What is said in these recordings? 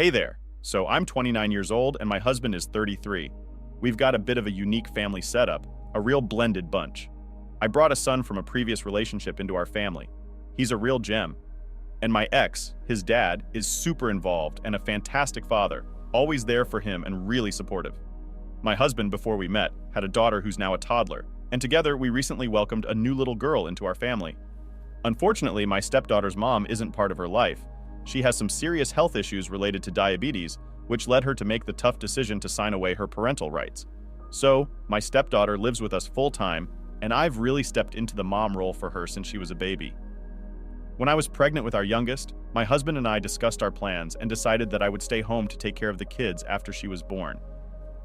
Hey there. So I'm 29 years old and my husband is 33. We've got a bit of a unique family setup, a real blended bunch. I brought a son from a previous relationship into our family. He's a real gem. And my ex, his dad, is super involved and a fantastic father, always there for him and really supportive. My husband, before we met, had a daughter who's now a toddler, and together we recently welcomed a new little girl into our family. Unfortunately, my stepdaughter's mom isn't part of her life. She has some serious health issues related to diabetes, which led her to make the tough decision to sign away her parental rights. So, my stepdaughter lives with us full-time, and I've really stepped into the mom role for her since she was a baby. When I was pregnant with our youngest, my husband and I discussed our plans and decided that I would stay home to take care of the kids after she was born.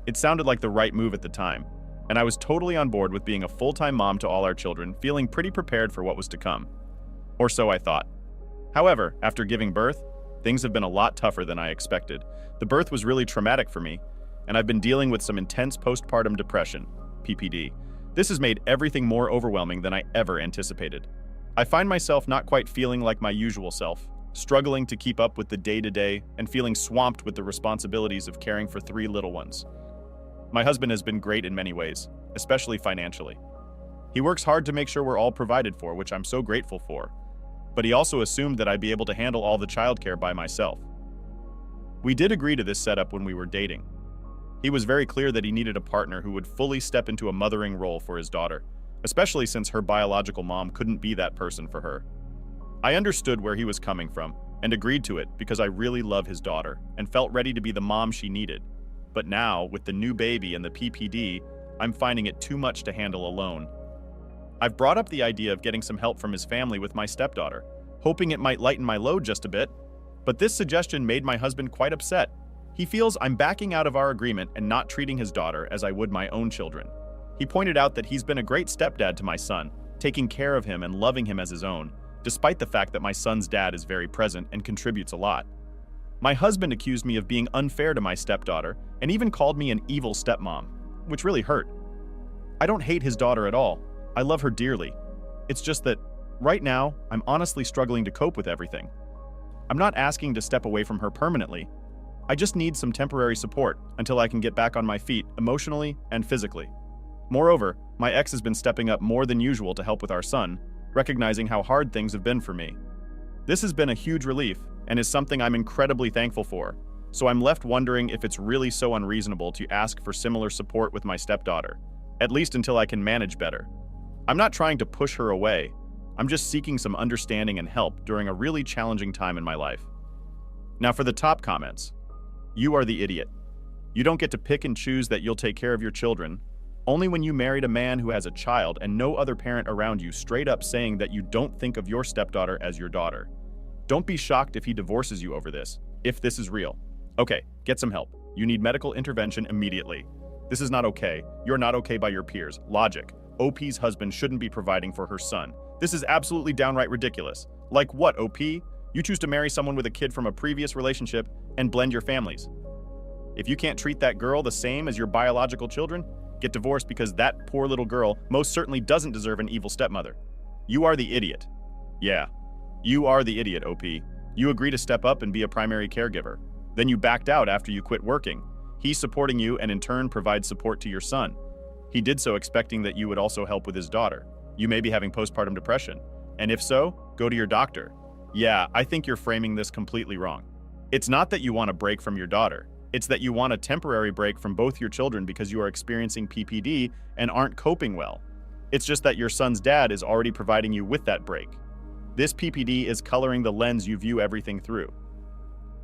It sounded like the right move at the time, and I was totally on board with being a full-time mom to all our children, feeling pretty prepared for what was to come. Or so I thought. However, after giving birth, things have been a lot tougher than I expected. The birth was really traumatic for me, and I've been dealing with some intense postpartum depression, PPD. This has made everything more overwhelming than I ever anticipated. I find myself not quite feeling like my usual self, struggling to keep up with the day-to-day and feeling swamped with the responsibilities of caring for 3 little ones. My husband has been great in many ways, especially financially. He works hard to make sure we're all provided for, which I'm so grateful for. But he also assumed that I'd be able to handle all the childcare by myself. We did agree to this setup when we were dating. He was very clear that he needed a partner who would fully step into a mothering role for his daughter, especially since her biological mom couldn't be that person for her. I understood where he was coming from and agreed to it because I really love his daughter and felt ready to be the mom she needed. But now, with the new baby and the PPD, I'm finding it too much to handle alone. I've brought up the idea of getting some help from his family with my stepdaughter, hoping it might lighten my load just a bit, but this suggestion made my husband quite upset. He feels I'm backing out of our agreement and not treating his daughter as I would my own children. He pointed out that he's been a great stepdad to my son, taking care of him and loving him as his own, despite the fact that my son's dad is very present and contributes a lot. My husband accused me of being unfair to my stepdaughter and even called me an evil stepmom, which really hurt. I don't hate his daughter at all. I love her dearly. It's just that, right now, I'm honestly struggling to cope with everything. I'm not asking to step away from her permanently. I just need some temporary support until I can get back on my feet emotionally and physically. Moreover, my ex has been stepping up more than usual to help with our son, recognizing how hard things have been for me. This has been a huge relief and is something I'm incredibly thankful for, so I'm left wondering if it's really so unreasonable to ask for similar support with my stepdaughter, at least until I can manage better. I'm not trying to push her away. I'm just seeking some understanding and help during a really challenging time in my life. Now for the top comments. You are the idiot. You don't get to pick and choose that you'll take care of your children. Only when you married a man who has a child and no other parent around you straight up saying that you don't think of your stepdaughter as your daughter. Don't be shocked if he divorces you over this, if this is real. Okay, get some help. You need medical intervention immediately. This is not okay. You're not okay by your peers. Logic. OP's husband shouldn't be providing for her son. This is absolutely downright ridiculous. Like what, OP? You choose to marry someone with a kid from a previous relationship and blend your families. If you can't treat that girl the same as your biological children, get divorced because that poor little girl most certainly doesn't deserve an evil stepmother. You are the idiot. Yeah, you are the idiot, OP. You agree to step up and be a primary caregiver. Then you backed out after you quit working. He's supporting you and in turn provides support to your son. He did so expecting that you would also help with his daughter. You may be having postpartum depression. And if so, go to your doctor. Yeah, I think you're framing this completely wrong. It's not that you want a break from your daughter. It's that you want a temporary break from both your children because you are experiencing PPD and aren't coping well. It's just that your son's dad is already providing you with that break. This PPD is coloring the lens you view everything through.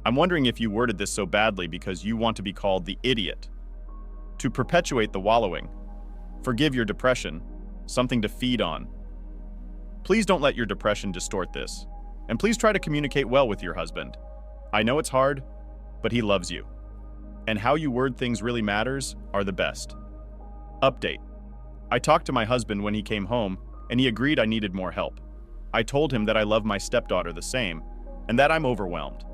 I'm wondering if you worded this so badly because you want to be called the idiot. To perpetuate the wallowing. Forgive your depression, something to feed on. Please don't let your depression distort this. And please try to communicate well with your husband. I know it's hard, but he loves you. And how you word things really matters are the best. Update. I talked to my husband when he came home, and he agreed I needed more help. I told him that I love my stepdaughter the same, and that I'm overwhelmed.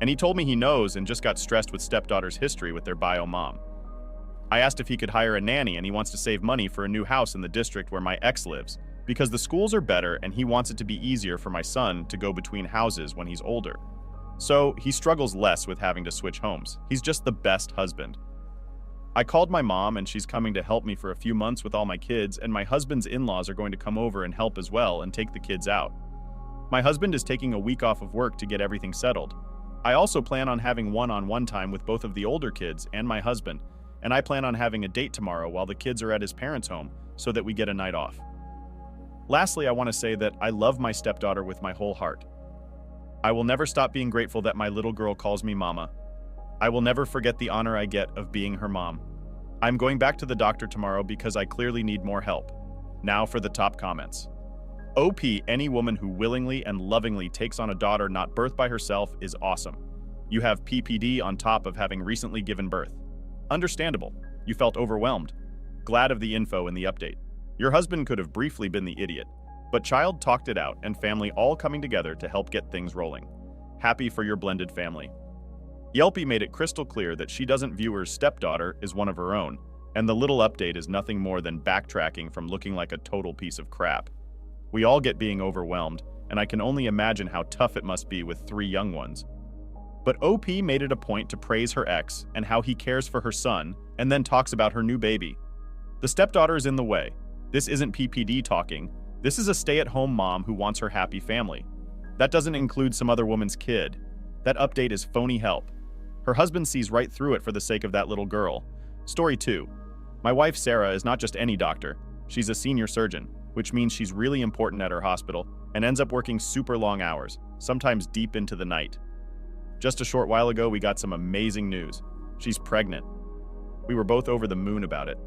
And he told me he knows and just got stressed with stepdaughter's history with their bio mom. I asked if he could hire a nanny and he wants to save money for a new house in the district where my ex lives, because the schools are better and he wants it to be easier for my son to go between houses when he's older. So he struggles less with having to switch homes. He's just the best husband. I called my mom and she's coming to help me for a few months with all my kids, and my husband's in-laws are going to come over and help as well and take the kids out. My husband is taking a week off of work to get everything settled. I also plan on having one-on-one time with both of the older kids and my husband, and I plan on having a date tomorrow while the kids are at his parents' home so that we get a night off. Lastly, I want to say that I love my stepdaughter with my whole heart. I will never stop being grateful that my little girl calls me mama. I will never forget the honor I get of being her mom. I'm going back to the doctor tomorrow because I clearly need more help. Now for the top comments. OP, any woman who willingly and lovingly takes on a daughter not birthed by herself is awesome. You have PPD on top of having recently given birth. Understandable. You felt overwhelmed. Glad of the info in the update. Your husband could have briefly been the idiot, but child talked it out and family all coming together to help get things rolling. Happy for your blended family. Yelpy made it crystal clear that she doesn't view her stepdaughter as one of her own, and the little update is nothing more than backtracking from looking like a total piece of crap. We all get being overwhelmed, and I can only imagine how tough it must be with 3 young ones. But OP made it a point to praise her ex and how he cares for her son, and then talks about her new baby. The stepdaughter is in the way. This isn't PPD talking. This is a stay-at-home mom who wants her happy family. That doesn't include some other woman's kid. That update is phony help. Her husband sees right through it for the sake of that little girl. Story 2. My wife Sarah is not just any doctor. She's a senior surgeon, which means she's really important at her hospital and ends up working super long hours, sometimes deep into the night. Just a short while ago, we got some amazing news. She's pregnant. We were both over the moon about it.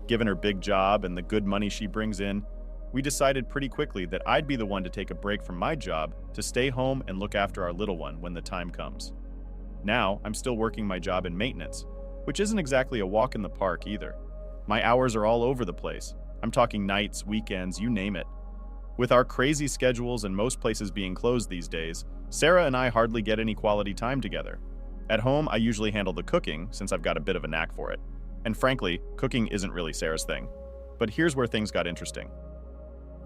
Given her big job and the good money she brings in, we decided pretty quickly that I'd be the one to take a break from my job to stay home and look after our little one when the time comes. Now, I'm still working my job in maintenance, which isn't exactly a walk in the park either. My hours are all over the place. I'm talking nights, weekends, you name it. With our crazy schedules and most places being closed these days, Sarah and I hardly get any quality time together. At home, I usually handle the cooking since I've got a bit of a knack for it. And frankly, cooking isn't really Sarah's thing. But here's where things got interesting.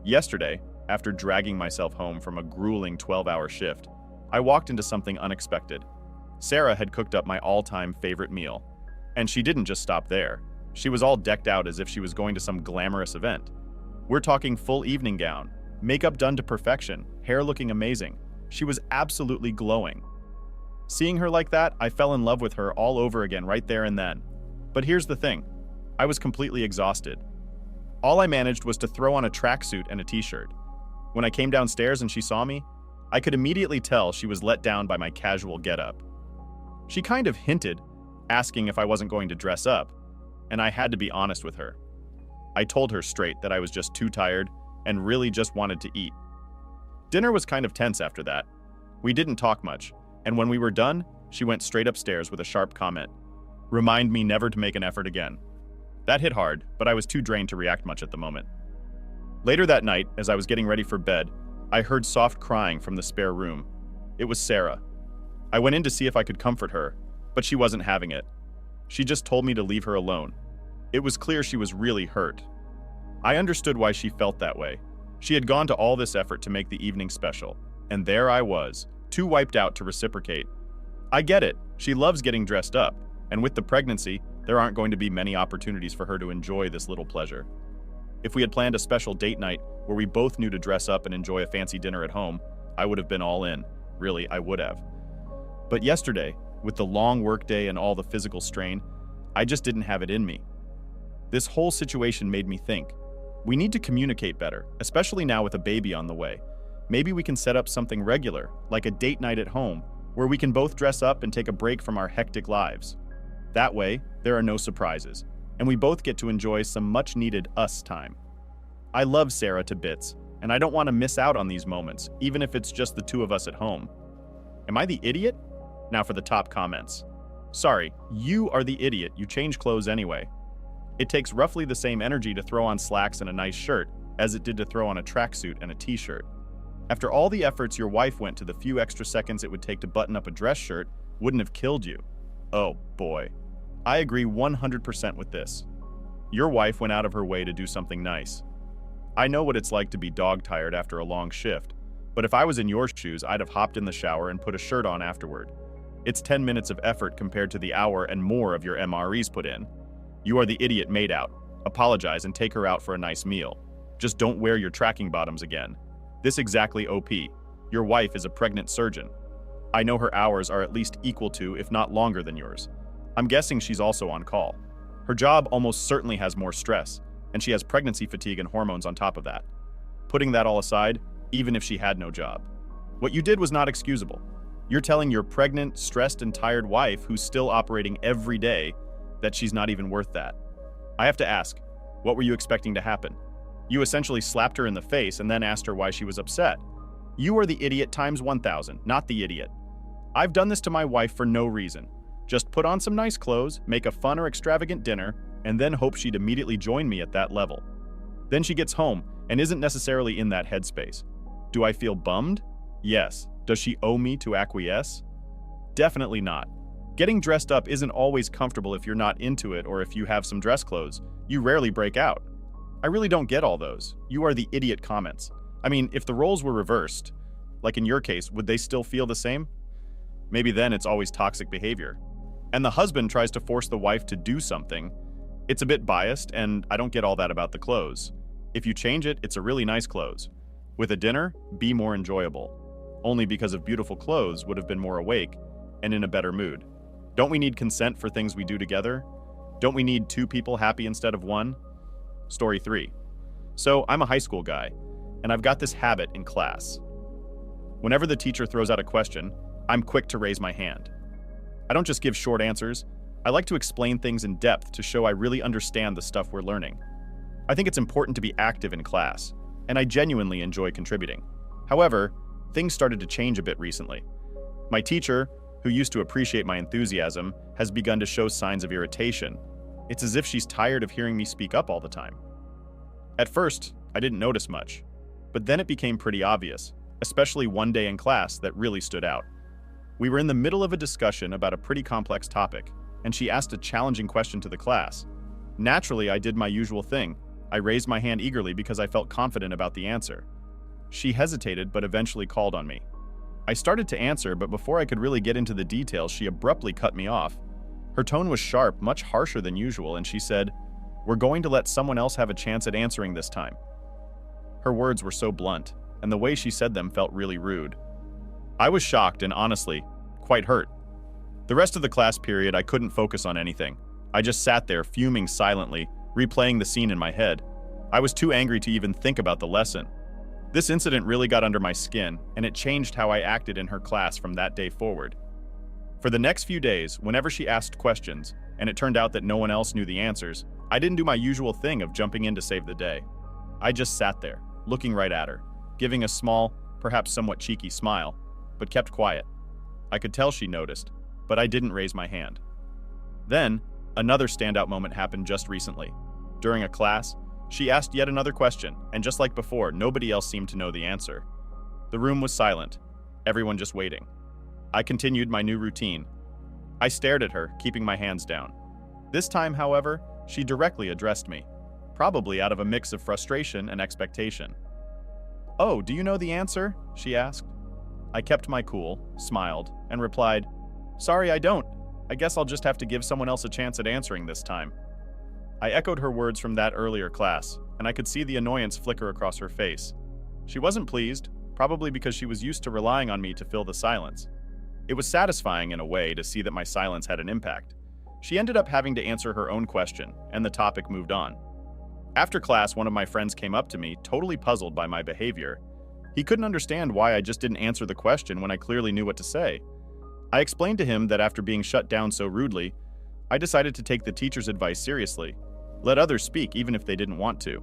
Yesterday, after dragging myself home from a grueling 12-hour shift, I walked into something unexpected. Sarah had cooked up my all-time favorite meal. And she didn't just stop there. She was all decked out as if she was going to some glamorous event. We're talking full evening gown, makeup done to perfection, hair looking amazing. She was absolutely glowing. Seeing her like that, I fell in love with her all over again right there and then. But here's the thing. I was completely exhausted. All I managed was to throw on a tracksuit and a t-shirt. When I came downstairs and she saw me, I could immediately tell she was let down by my casual getup. She kind of hinted, asking if I wasn't going to dress up, and I had to be honest with her. I told her straight that I was just too tired and really just wanted to eat. Dinner was kind of tense after that. We didn't talk much, and when we were done, she went straight upstairs with a sharp comment. Remind me never to make an effort again. That hit hard, but I was too drained to react much at the moment. Later that night, as I was getting ready for bed, I heard soft crying from the spare room. It was Sarah. I went in to see if I could comfort her, but she wasn't having it. She just told me to leave her alone. It was clear she was really hurt. I understood why she felt that way. She had gone to all this effort to make the evening special, and there I was, too wiped out to reciprocate. I get it, she loves getting dressed up, and with the pregnancy, there aren't going to be many opportunities for her to enjoy this little pleasure. If we had planned a special date night where we both knew to dress up and enjoy a fancy dinner at home, I would have been all in. Really, I would have. But yesterday, with the long workday and all the physical strain, I just didn't have it in me. This whole situation made me think. We need to communicate better, especially now with a baby on the way. Maybe we can set up something regular, like a date night at home, where we can both dress up and take a break from our hectic lives. That way, there are no surprises, and we both get to enjoy some much-needed us time. I love Sarah to bits, and I don't want to miss out on these moments, even if it's just the two of us at home. Am I the idiot? Now for the top comments. Sorry, you are the idiot, you change clothes anyway. It takes roughly the same energy to throw on slacks and a nice shirt as it did to throw on a tracksuit and a t-shirt. After all the efforts your wife went to, the few extra seconds it would take to button up a dress shirt wouldn't have killed you. Oh boy. I agree 100% with this. Your wife went out of her way to do something nice. I know what it's like to be dog-tired after a long shift, But if I was in your shoes, I'd have hopped in the shower and put a shirt on afterward. It's 10 minutes of effort compared to the hour and more of your MREs put in. You are the idiot maid out. Apologize and take her out for a nice meal. Just don't wear your tracking bottoms again. This exactly OP. Your wife is a pregnant surgeon. I know her hours are at least equal to, if not longer than yours. I'm guessing she's also on call. Her job almost certainly has more stress, and she has pregnancy fatigue and hormones on top of that. Putting that all aside, even if she had no job. What you did was not excusable. You're telling your pregnant, stressed, and tired wife, who's still operating every day, that she's not even worth that. I have to ask, what were you expecting to happen? You essentially slapped her in the face and then asked her why she was upset. You are the idiot times 1,000, not the idiot. I've done this to my wife for no reason. Just put on some nice clothes, make a fun or extravagant dinner, and then hope she'd immediately join me at that level. Then she gets home and isn't necessarily in that headspace. Do I feel bummed? Yes. Does she owe me to acquiesce? Definitely not. Getting dressed up isn't always comfortable if you're not into it, or if you have some dress clothes. You rarely break out. I really don't get all those. You are the idiot comments. I mean, if the roles were reversed, like in your case, would they still feel the same? Maybe then it's always toxic behavior. And the husband tries to force the wife to do something. It's a bit biased, and I don't get all that about the clothes. If you change it, it's a really nice clothes. With a dinner, be more enjoyable. Only because of beautiful clothes would have been more awake and in a better mood. Don't we need consent for things we do together? Don't we need two people happy instead of one? Story 3. So I'm a high school guy, and I've got this habit in class. Whenever the teacher throws out a question, I'm quick to raise my hand. I don't just give short answers. I like to explain things in depth to show I really understand the stuff we're learning. I think it's important to be active in class, and I genuinely enjoy contributing. However, things started to change a bit recently. My teacher, who used to appreciate my enthusiasm, has begun to show signs of irritation. It's as if she's tired of hearing me speak up all the time. At first, I didn't notice much, but then it became pretty obvious, especially one day in class that really stood out. We were in the middle of a discussion about a pretty complex topic, and she asked a challenging question to the class. Naturally, I did my usual thing. I raised my hand eagerly because I felt confident about the answer. She hesitated, but eventually called on me. I started to answer, but before I could really get into the details, she abruptly cut me off. Her tone was sharp, much harsher than usual, and she said, "We're going to let someone else have a chance at answering this time." Her words were so blunt, and the way she said them felt really rude. I was shocked and honestly, quite hurt. The rest of the class period, I couldn't focus on anything. I just sat there, fuming silently, replaying the scene in my head. I was too angry to even think about the lesson. This incident really got under my skin, and it changed how I acted in her class from that day forward. For the next few days, whenever she asked questions, and it turned out that no one else knew the answers, I didn't do my usual thing of jumping in to save the day. I just sat there, looking right at her, giving a small, perhaps somewhat cheeky smile, but kept quiet. I could tell she noticed, but I didn't raise my hand. Then, another standout moment happened just recently. During a class, she asked yet another question, and just like before, nobody else seemed to know the answer. The room was silent, everyone just waiting. I continued my new routine. I stared at her, keeping my hands down. This time, however, she directly addressed me, probably out of a mix of frustration and expectation. "Oh, do you know the answer?" she asked. I kept my cool, smiled, and replied, "Sorry, I don't. I guess I'll just have to give someone else a chance at answering this time." I echoed her words from that earlier class, and I could see the annoyance flicker across her face. She wasn't pleased, probably because she was used to relying on me to fill the silence. It was satisfying in a way to see that my silence had an impact. She ended up having to answer her own question, and the topic moved on. After class, one of my friends came up to me, totally puzzled by my behavior. He couldn't understand why I just didn't answer the question when I clearly knew what to say. I explained to him that after being shut down so rudely, I decided to take the teacher's advice seriously. Let others speak even if they didn't want to.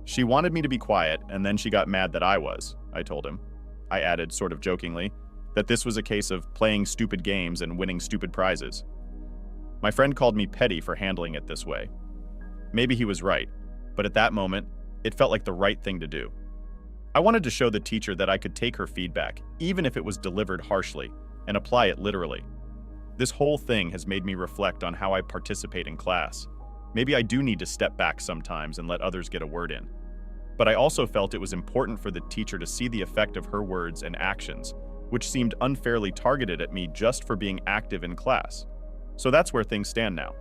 She wanted me to be quiet, and then she got mad that I was, I told him. I added, sort of jokingly, that this was a case of playing stupid games and winning stupid prizes. My friend called me petty for handling it this way. Maybe he was right, but at that moment, it felt like the right thing to do. I wanted to show the teacher that I could take her feedback, even if it was delivered harshly, and apply it literally. This whole thing has made me reflect on how I participate in class. Maybe I do need to step back sometimes and let others get a word in. But I also felt it was important for the teacher to see the effect of her words and actions, which seemed unfairly targeted at me just for being active in class. So that's where things stand now.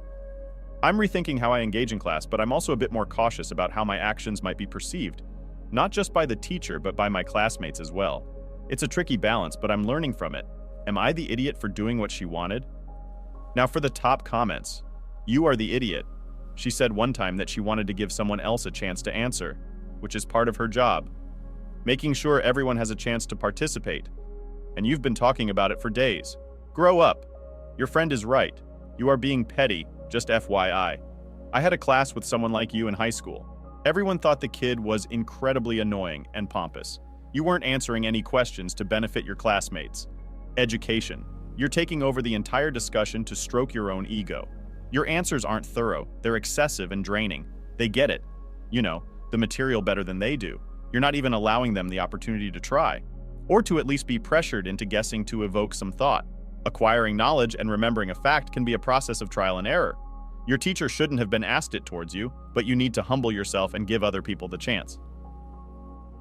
I'm rethinking how I engage in class, but I'm also a bit more cautious about how my actions might be perceived, not just by the teacher, but by my classmates as well. It's a tricky balance, but I'm learning from it. Am I the idiot for doing what she wanted? Now for the top comments. You are the idiot. She said one time that she wanted to give someone else a chance to answer, which is part of her job. Making sure everyone has a chance to participate. And you've been talking about it for days. Grow up. Your friend is right. You are being petty, just FYI. I had a class with someone like you in high school. Everyone thought the kid was incredibly annoying and pompous. You weren't answering any questions to benefit your classmates. Education. You're taking over the entire discussion to stroke your own ego. Your answers aren't thorough, they're excessive and draining. They get it. You know, the material better than they do. You're not even allowing them the opportunity to try, or to at least be pressured into guessing to evoke some thought. Acquiring knowledge and remembering a fact can be a process of trial and error. Your teacher shouldn't have been asked it towards you, but you need to humble yourself and give other people the chance.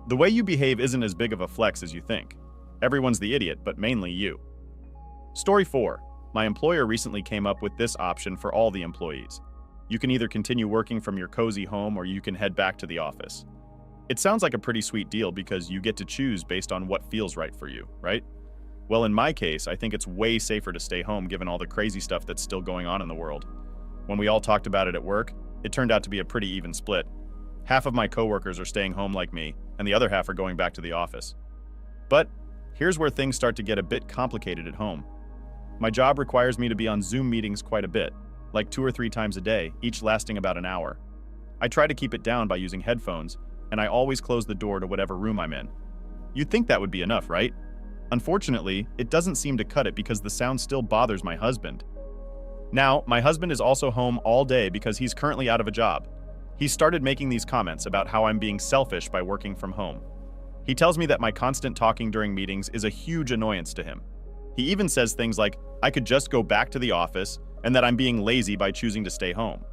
The way you behave isn't as big of a flex as you think. Everyone's the idiot, but mainly you. Story 4. My employer recently came up with this option for all the employees. You can either continue working from your cozy home or you can head back to the office. It sounds like a pretty sweet deal because you get to choose based on what feels right for you, right? Well, in my case, I think it's way safer to stay home given all the crazy stuff that's still going on in the world. When we all talked about it at work, it turned out to be a pretty even split. Half of my coworkers are staying home like me, and the other half are going back to the office. But here's where things start to get a bit complicated at home. My job requires me to be on Zoom meetings quite a bit, like 2 or 3 times a day, each lasting about an hour. I try to keep it down by using headphones, and I always close the door to whatever room I'm in. You'd think that would be enough, right? Unfortunately, it doesn't seem to cut it because the sound still bothers my husband. Now, my husband is also home all day because he's currently out of a job. He started making these comments about how I'm being selfish by working from home. He tells me that my constant talking during meetings is a huge annoyance to him. He even says things like, I could just go back to the office, and that I'm being lazy by choosing to stay home.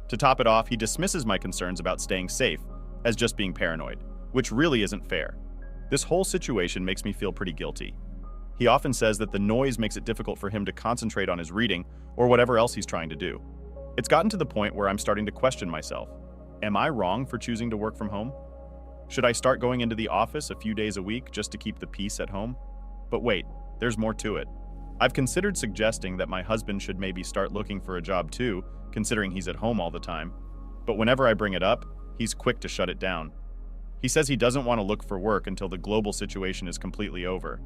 To top it off, he dismisses my concerns about staying safe as just being paranoid, which really isn't fair. This whole situation makes me feel pretty guilty. He often says that the noise makes it difficult for him to concentrate on his reading or whatever else he's trying to do. It's gotten to the point where I'm starting to question myself. Am I wrong for choosing to work from home? Should I start going into the office a few days a week just to keep the peace at home? But wait, there's more to it. I've considered suggesting that my husband should maybe start looking for a job too, considering he's at home all the time. But whenever I bring it up, he's quick to shut it down. He says he doesn't want to look for work until the global situation is completely over.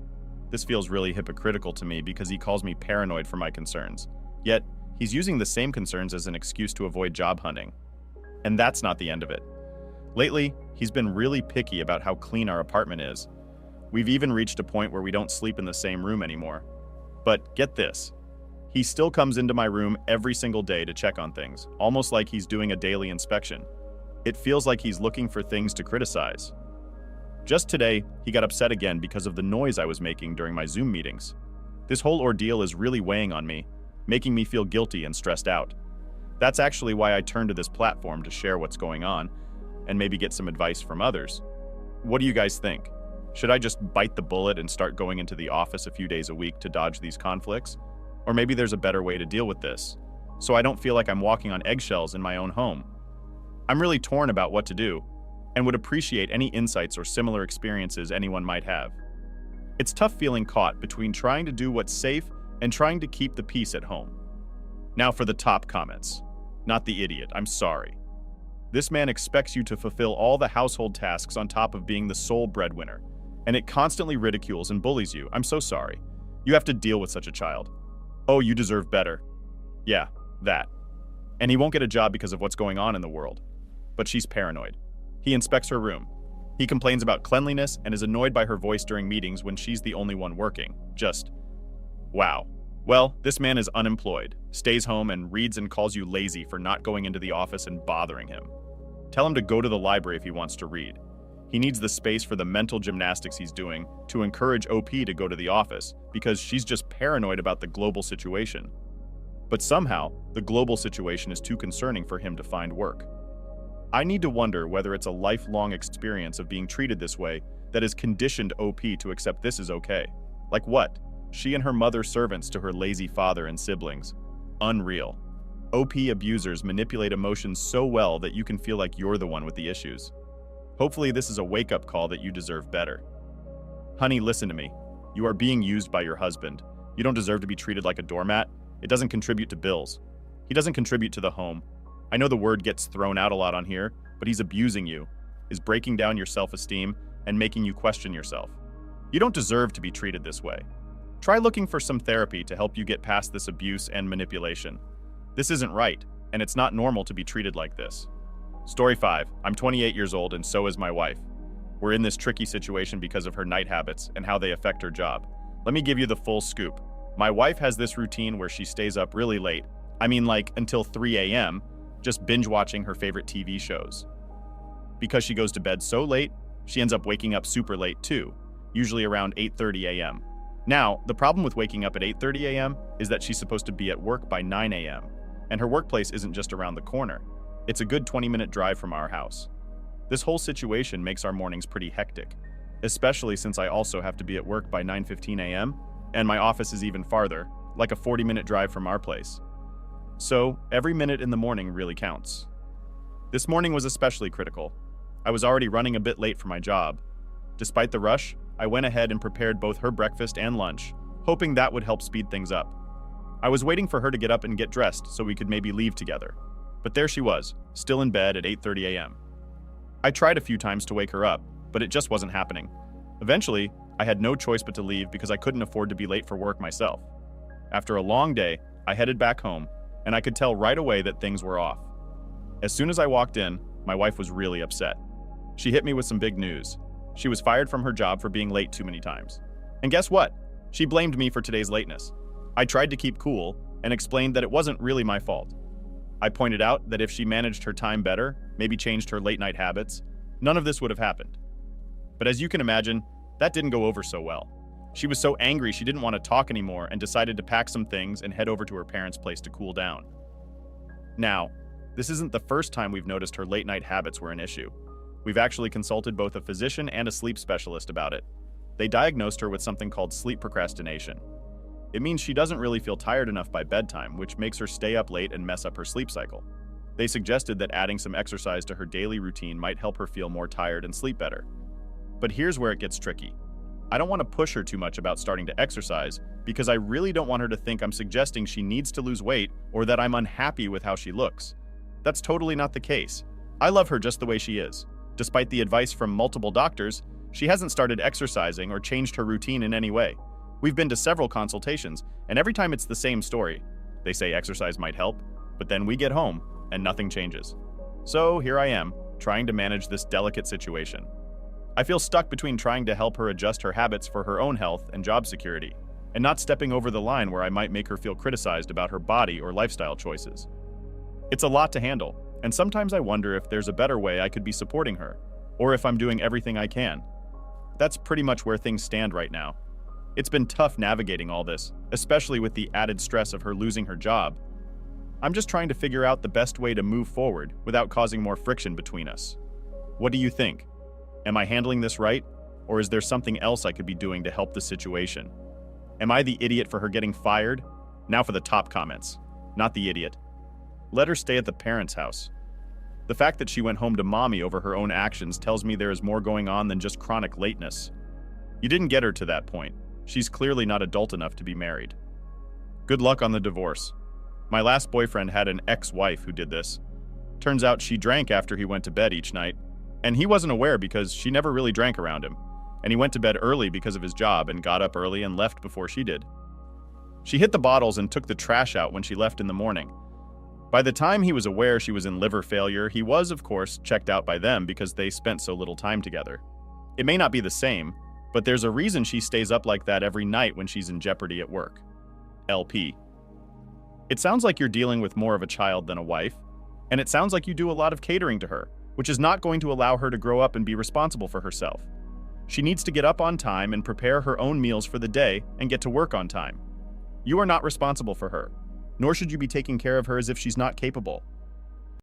This feels really hypocritical to me because he calls me paranoid for my concerns. Yet, he's using the same concerns as an excuse to avoid job hunting. And that's not the end of it. Lately, he's been really picky about how clean our apartment is. We've even reached a point where we don't sleep in the same room anymore. But get this, he still comes into my room every single day to check on things, almost like he's doing a daily inspection. It feels like he's looking for things to criticize. Just today, he got upset again because of the noise I was making during my Zoom meetings. This whole ordeal is really weighing on me, making me feel guilty and stressed out. That's actually why I turned to this platform to share what's going on and maybe get some advice from others. What do you guys think? Should I just bite the bullet and start going into the office a few days a week to dodge these conflicts? Or maybe there's a better way to deal with this, so I don't feel like I'm walking on eggshells in my own home. I'm really torn about what to do, and would appreciate any insights or similar experiences anyone might have. It's tough feeling caught between trying to do what's safe and trying to keep the peace at home. Now for the top comments. Not the idiot, I'm sorry. This man expects you to fulfill all the household tasks on top of being the sole breadwinner, and it constantly ridicules and bullies you. I'm so sorry. You have to deal with such a child. Oh, you deserve better. Yeah, that. And he won't get a job because of what's going on in the world. But she's paranoid. He inspects her room. He complains about cleanliness and is annoyed by her voice during meetings when she's the only one working. Just, wow. Well, this man is unemployed, stays home and reads and calls you lazy for not going into the office and bothering him. Tell him to go to the library if he wants to read. He needs the space for the mental gymnastics he's doing to encourage OP to go to the office because she's just paranoid about the global situation. But somehow, the global situation is too concerning for him to find work. I need to wonder whether it's a lifelong experience of being treated this way that has conditioned OP to accept this is okay. Like what? She and her mother servants to her lazy father and siblings. Unreal. OP abusers manipulate emotions so well that you can feel like you're the one with the issues. Hopefully this is a wake-up call that you deserve better. Honey, listen to me. You are being used by your husband. You don't deserve to be treated like a doormat. It doesn't contribute to bills. He doesn't contribute to the home. I know the word gets thrown out a lot on here, but he's abusing you, is breaking down your self-esteem, and making you question yourself. You don't deserve to be treated this way. Try looking for some therapy to help you get past this abuse and manipulation. This isn't right, and it's not normal to be treated like this. Story 5. I'm 28 years old and so is my wife. We're in this tricky situation because of her night habits and how they affect her job. Let me give you the full scoop. My wife has this routine where she stays up really late. I mean like until 3 a.m., just binge watching her favorite TV shows. Because she goes to bed so late, she ends up waking up super late too, usually around 8:30 a.m. Now, the problem with waking up at 8:30 a.m. is that she's supposed to be at work by 9 a.m., and her workplace isn't just around the corner. It's a good 20-minute drive from our house. This whole situation makes our mornings pretty hectic, especially since I also have to be at work by 9:15 a.m., and my office is even farther, like a 40-minute drive from our place. So, every minute in the morning really counts. This morning was especially critical. I was already running a bit late for my job. Despite the rush, I went ahead and prepared both her breakfast and lunch, hoping that would help speed things up. I was waiting for her to get up and get dressed so we could maybe leave together. But there she was, still in bed at 8:30 a.m. I tried a few times to wake her up, but it just wasn't happening. Eventually, I had no choice but to leave because I couldn't afford to be late for work myself. After a long day, I headed back home, and I could tell right away that things were off. As soon as I walked in, my wife was really upset. She hit me with some big news. She was fired from her job for being late too many times. And guess what? She blamed me for today's lateness. I tried to keep cool and explained that it wasn't really my fault. I pointed out that if she managed her time better, maybe changed her late-night habits, none of this would have happened. But as you can imagine, that didn't go over so well. She was so angry she didn't want to talk anymore and decided to pack some things and head over to her parents' place to cool down. Now, this isn't the first time we've noticed her late-night habits were an issue. We've actually consulted both a physician and a sleep specialist about it. They diagnosed her with something called sleep procrastination. It means she doesn't really feel tired enough by bedtime, which makes her stay up late and mess up her sleep cycle. They suggested that adding some exercise to her daily routine might help her feel more tired and sleep better. But here's where it gets tricky. I don't want to push her too much about starting to exercise because I really don't want her to think I'm suggesting she needs to lose weight or that I'm unhappy with how she looks. That's totally not the case. I love her just the way she is. Despite the advice from multiple doctors, she hasn't started exercising or changed her routine in any way. We've been to several consultations, and every time it's the same story. They say exercise might help, but then we get home, and nothing changes. So here I am, trying to manage this delicate situation. I feel stuck between trying to help her adjust her habits for her own health and job security, and not stepping over the line where I might make her feel criticized about her body or lifestyle choices. It's a lot to handle, and sometimes I wonder if there's a better way I could be supporting her, or if I'm doing everything I can. That's pretty much where things stand right now. It's been tough navigating all this, especially with the added stress of her losing her job. I'm just trying to figure out the best way to move forward without causing more friction between us. What do you think? Am I handling this right, or is there something else I could be doing to help the situation? Am I the idiot for her getting fired? Now for the top comments. Not the idiot. Let her stay at the parents' house. The fact that she went home to mommy over her own actions tells me there is more going on than just chronic lateness. You didn't get her to that point. She's clearly not adult enough to be married. Good luck on the divorce. My last boyfriend had an ex-wife who did this. Turns out she drank after he went to bed each night, and he wasn't aware because she never really drank around him, and he went to bed early because of his job and got up early and left before she did. She hit the bottles and took the trash out when she left in the morning. By the time he was aware she was in liver failure, he was, of course, checked out by them because they spent so little time together. It may not be the same, but there's a reason she stays up like that every night when she's in jeopardy at work. LP. It sounds like you're dealing with more of a child than a wife, and it sounds like you do a lot of catering to her, which is not going to allow her to grow up and be responsible for herself. She needs to get up on time and prepare her own meals for the day and get to work on time. You are not responsible for her, nor should you be taking care of her as if she's not capable.